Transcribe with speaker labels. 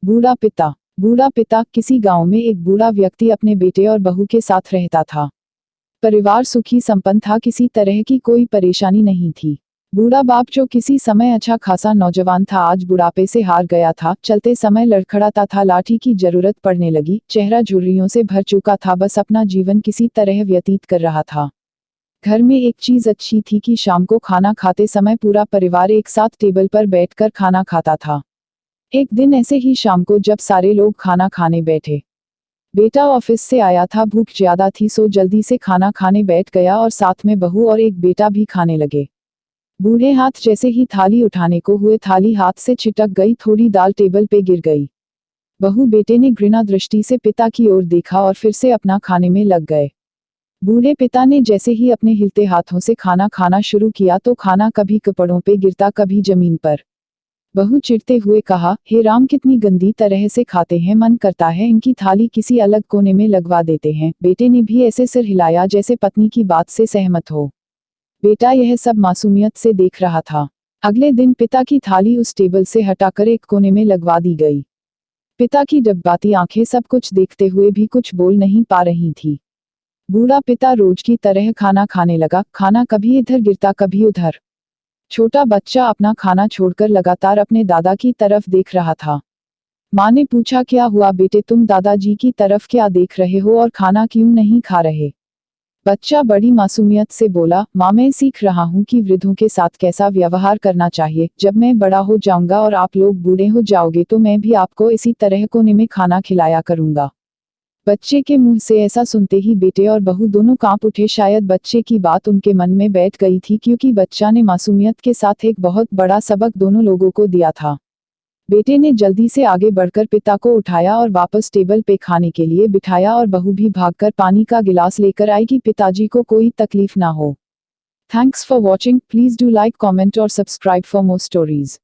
Speaker 1: बूढ़ा पिता। बूढ़ा पिता। किसी गांव में एक बूढ़ा व्यक्ति अपने बेटे और बहू के साथ रहता था। परिवार सुखी संपन्न था, किसी तरह की कोई परेशानी नहीं थी। बूढ़ा बाप जो किसी समय अच्छा खासा नौजवान था, आज बुढ़ापे से हार गया था। चलते समय लड़खड़ाता था, लाठी की जरूरत पड़ने लगी, चेहरा झुर्रियों से भर चुका था, बस अपना जीवन किसी तरह व्यतीत कर रहा था। घर में एक चीज अच्छी थी कि शाम को खाना खाते समय पूरा परिवार एक साथ टेबल पर बैठकर खाना खाता था। एक दिन ऐसे ही शाम को जब सारे लोग खाना खाने बैठे, बेटा ऑफिस से आया था, भूख ज्यादा थी सो जल्दी से खाना खाने बैठ गया और साथ में बहू और एक बेटा भी खाने लगे। बूढ़े हाथ जैसे ही थाली उठाने को हुए, थाली हाथ से छिटक गई, थोड़ी दाल टेबल पे गिर गई। बहू बेटे ने घृणा दृष्टि से पिता की ओर देखा और फिर से अपना खाने में लग गए। बूढ़े पिता ने जैसे ही अपने हिलते हाथों से खाना खाना शुरू किया तो खाना कभी कपड़ों पे गिरता, कभी जमीन पर। बहू चिढ़ते हुए कहा, हे राम, कितनी गंदी तरह से खाते हैं, मन करता है इनकी थाली किसी अलग कोने में लगवा देते हैं। बेटे ने भी ऐसे सिर हिलाया जैसे पत्नी की बात से सहमत हो। बेटा यह सब मासूमियत से देख रहा था। अगले दिन पिता की थाली उस टेबल से हटाकर एक कोने में लगवा दी गई। पिता की डबकाती आंखें सब कुछ देखते हुए भी कुछ बोल नहीं पा रही थी। बूढ़ा पिता रोज की तरह खाना खाने लगा, खाना कभी इधर गिरता कभी उधर। छोटा बच्चा अपना खाना छोड़कर लगातार अपने दादा की तरफ देख रहा था। माँ ने पूछा, क्या हुआ बेटे, तुम दादाजी की तरफ क्या देख रहे हो और खाना क्यों नहीं खा रहे? बच्चा बड़ी मासूमियत से बोला, माँ मैं सीख रहा हूँ कि वृद्धों के साथ कैसा व्यवहार करना चाहिए। जब मैं बड़ा हो जाऊंगा और आप लोग बूढ़े हो जाओगे तो मैं भी आपको इसी तरह कोने में खाना खिलाया करूंगा। बच्चे के मुंह से ऐसा सुनते ही बेटे और बहू दोनों कांप उठे। शायद बच्चे की बात उनके मन में बैठ गई थी, क्योंकि बच्चा ने मासूमियत के साथ एक बहुत बड़ा सबक दोनों लोगों को दिया था। बेटे ने जल्दी से आगे बढ़कर पिता को उठाया और वापस टेबल पे खाने के लिए बिठाया और बहू भी भागकर पानी का गिलास लेकर आई कि पिताजी को कोई तकलीफ ना हो। Thanks for watching. Please do like, comment और सब्सक्राइब फॉर मोर स्टोरीज।